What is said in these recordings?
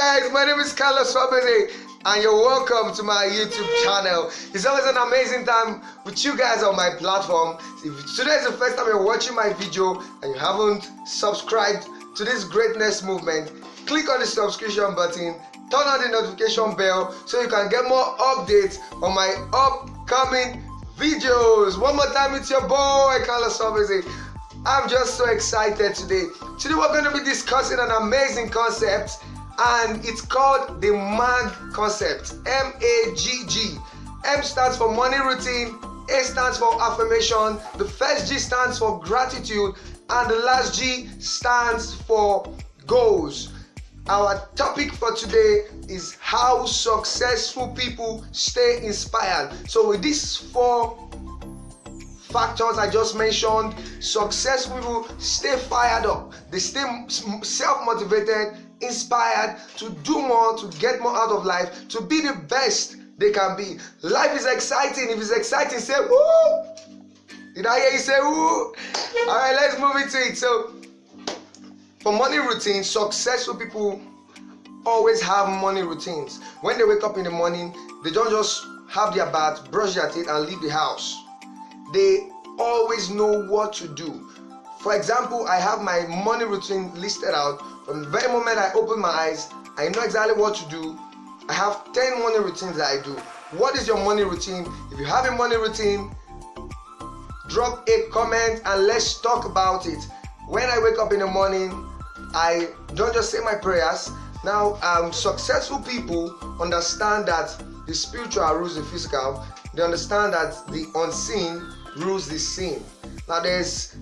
guys, my name is Nwabueze and you're welcome to my YouTube channel. It's always an amazing time with you guys on my platform. If today is the first time you're watching my video and you haven't subscribed to this greatness movement, click on the subscription button, turn on the notification bell so you can get more updates on my upcoming videos. One more time, it's your boy Nwabueze. I'm just so excited today. Today we're going to be discussing an amazing concept, and it's called the MAG concept. M-A-G-G. M stands for morning routine, A stands for affirmation, the first G stands for gratitude, and the last G stands for goals. Our topic for today is how successful people stay inspired. So with these four factors I just mentioned, successful people stay fired up, they stay self-motivated, inspired to do more, to get more out of life, to be the best they can be. Life is exciting. If it's exciting, say woo. Did I hear you say woo? Alright, let's move into it. So for morning routine, successful people always have morning routines. When they wake up in the morning, they don't just have their bath, brush their teeth and leave the house. They always know what to do. For example, I have my morning routine listed out. From the very moment I open my eyes, I know exactly what to do. I have 10 morning routines that I do. What is your morning routine? If you have a morning routine, drop a comment and let's talk about it. When I wake up in the morning, I don't just say my prayers. Now, successful people understand that the spiritual rules the physical. They understand that the unseen rules the seen. Now there's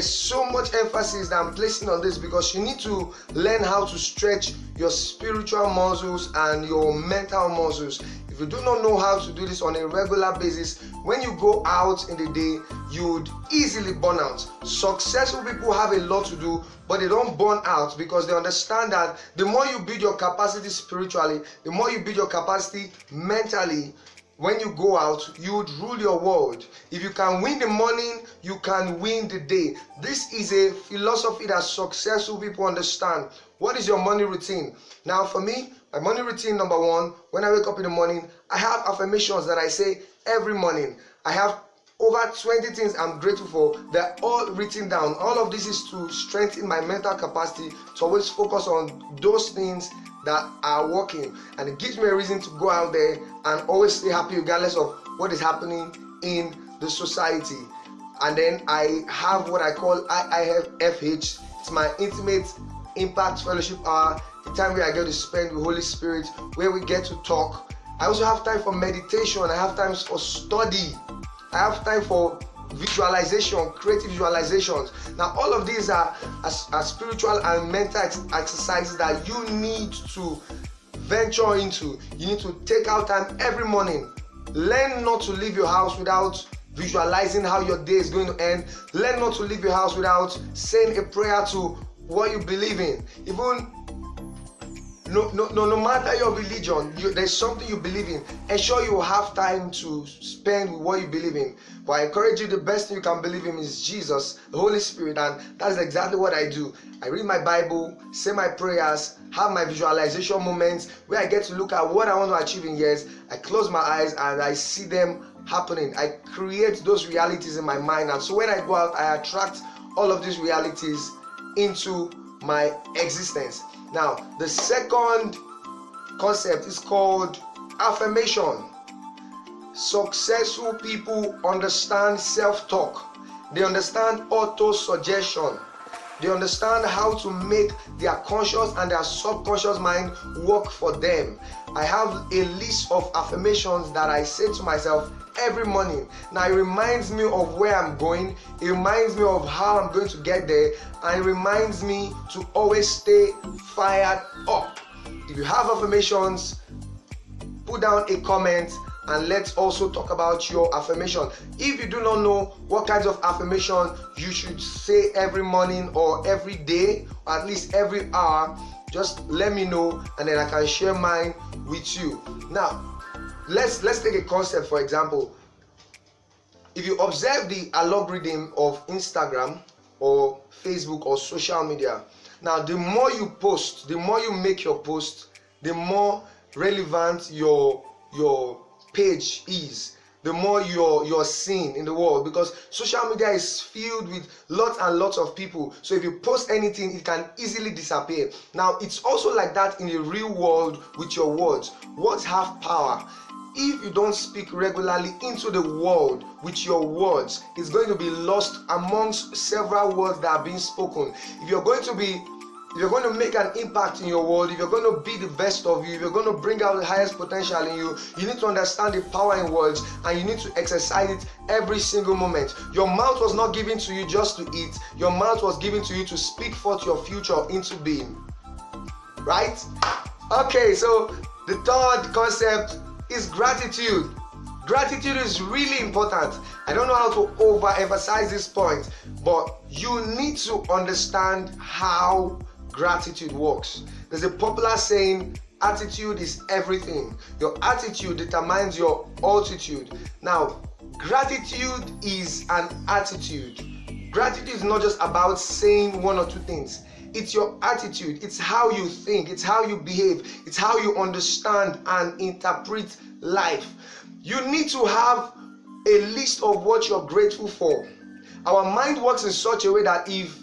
so much emphasis that I'm placing on this because you need to learn how to stretch your spiritual muscles and your mental muscles. If you do not know how to do this on a regular basis, when you go out in the day, you would easily burn out. Successful people have a lot to do, but they don't burn out because they understand that the more you build your capacity spiritually, the more you build your capacity mentally, when you go out, you would rule your world. If you can win the morning, you can win the day. This is a philosophy that successful people understand. What is your morning routine? Now for me, my morning routine, number one, when I wake up in the morning, I have affirmations that I say every morning. I have over 20 things I'm grateful for. They're all written down. All of this is to strengthen my mental capacity to always focus on those things that are working, and it gives me a reason to go out there and always stay happy regardless of what is happening in the society. And then I have what I call IIFH. It's my intimate impact fellowship hour, the time where I get to spend with Holy Spirit, where we get to talk. I also have time for meditation. I have time for study. I have time for visualization, creative visualizations. Now all of these are spiritual and mental exercises that you need to venture into. You need to take out time every morning. Learn not to leave your house without visualizing how your day is going to end. Learn not to leave your house without saying a prayer to what you believe in. Even no matter your religion, there's something you believe in. Ensure you have time to spend with what you believe in. But I encourage you, the best thing you can believe in is Jesus, the Holy Spirit, and that's exactly what I do. I read my Bible, say my prayers, have my visualization moments where I get to look at what I want to achieve in years. I close my eyes and I see them happening. I create those realities in my mind, and so when I go out, I attract all of these realities into my existence. Now, the second concept is called affirmation. Successful people understand self-talk. They understand auto-suggestion. They understand how to make their conscious and their subconscious mind work for them. I have a list of affirmations that I say to myself every morning. Now it reminds me of where I'm going, it reminds me of how I'm going to get there, and it reminds me to always stay fired up. If you have affirmations, put down a comment and let's also talk about your affirmation. If you do not know what kinds of affirmation you should say every morning or every day, or at least every hour, just let me know and then I can share mine with you. Now, let's take a concept. For example, if you observe the algorithm of Instagram or Facebook or social media, Now, the more you post, the more you make your post, the more relevant your page is, the more you're seen in the world, because social media is filled with lots and lots of people. So if you post anything, it can easily disappear. Now, it's also like that in the real world with your words. Words have power. If you don't speak regularly into the world with your words, it's going to be lost amongst several words that are being spoken. If you're going to make an impact in your world, if you're going to be the best of you, if you're going to bring out the highest potential in you, you need to understand the power in words, and you need to exercise it every single moment. Your mouth was not given to you just to eat. Your mouth was given to you to speak forth your future into being. Right? Okay, so the third concept is gratitude. Gratitude is really important. I don't know how to overemphasize this point, but you need to understand how gratitude works. There's a popular saying, attitude is everything. Your attitude determines your altitude. Now, gratitude is an attitude. Gratitude is not just about saying one or two things. It's your attitude. It's how you think. It's how you behave. It's how you understand and interpret life. You need to have a list of what you're grateful for. Our mind works in such a way that if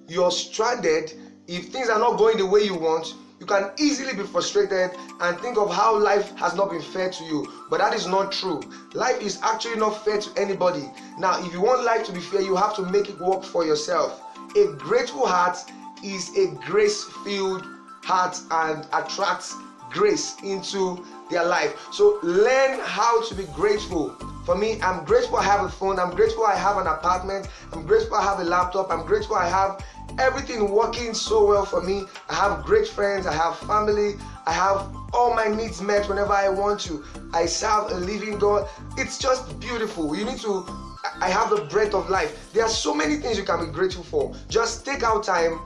you're stranded, if things are not going the way you want, you can easily be frustrated and think of how life has not been fair to you. But that is not true. Life is actually not fair to anybody. Now, if you want life to be fair, you have to make it work for yourself. A grateful heart is a grace-filled heart and attracts grace into their life. So learn how to be grateful. For me, I'm grateful I have a phone. I'm grateful I have an apartment. I'm grateful I have a laptop. I'm grateful I have everything working so well for me. I have great friends. I have family. I have all my needs met whenever I want to. I serve a living God. It's just beautiful. I have the breath of life. There are so many things you can be grateful for. Just take out time.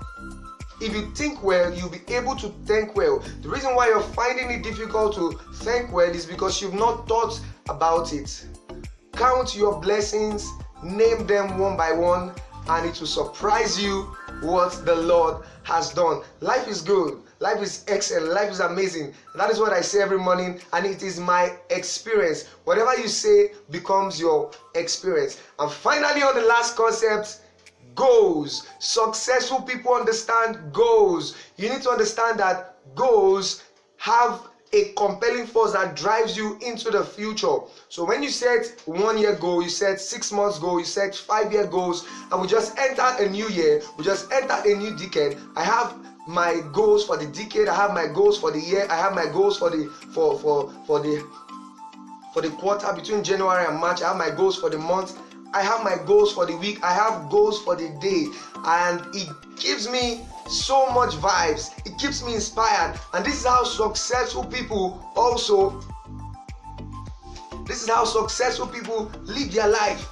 If you think well, you'll be able to thank well. The reason why you're finding it difficult to thank well is because you've not thought about it. Count your blessings, name them one by one, and it will surprise you what the Lord has done. Life is good. Life is excellent. Life is amazing. That is what I say every morning, and it is my experience. Whatever you say becomes your experience. And finally, on the last concept, goals. Successful people understand goals. You need to understand that goals have a compelling force that drives you into the future. So when you set 1 year goal, you set 6 months goal, you set 5-year goals, and we just entered a new year, we just entered a new decade. I have my goals for the decade, I have my goals for the year, I have my goals for the quarter between January and March, I have my goals for the month, I have my goals for the week, I have goals for the day, and it gives me so much vibes. It keeps me inspired, and this is how successful people live their life.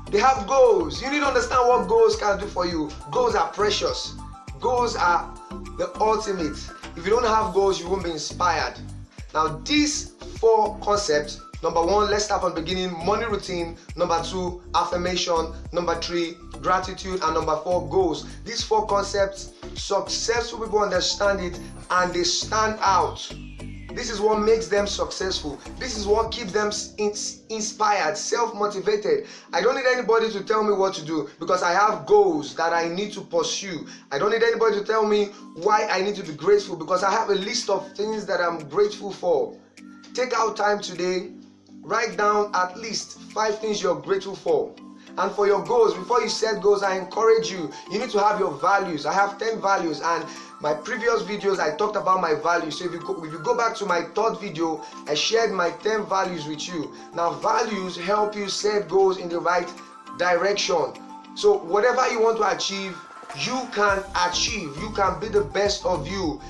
They have goals. You need to understand what goals can do for you. Goals are precious. Goals are the ultimate. If you don't have goals, you won't be inspired. Now, these 4 concepts. Number 1, let's start from the beginning, morning routine. Number 2, affirmation. Number 3, gratitude. And number 4, goals. These 4 concepts, successful people understand it and they stand out. This is what makes them successful. This is what keeps them inspired, self-motivated. I don't need anybody to tell me what to do because I have goals that I need to pursue. I don't need anybody to tell me why I need to be grateful because I have a list of things that I'm grateful for. Take out time today. Write down at least 5 things you're grateful for. And for your goals, before you set goals, I encourage you need to have your values. I have 10 values, and my previous videos, I talked about my values. So if you go back to my 3rd video, I shared my 10 values with you. Now, values help you set goals in the right direction. So whatever you want to achieve, you can achieve. You can be the best of you.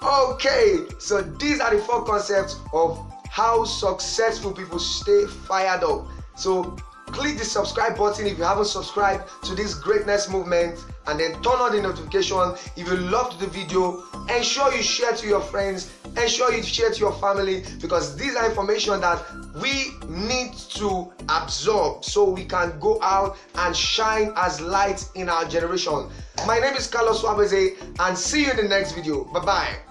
Okay, so these are the 4 concepts of how successful people stay fired up. So click the subscribe button if you haven't subscribed to this greatness movement, and then turn on the notification. If you loved the video, ensure you share to your friends, ensure you share to your family, because these are information that we need to absorb so we can go out and shine as lights in our generation. My name is Nwabueze, and see you in the next video. Bye bye.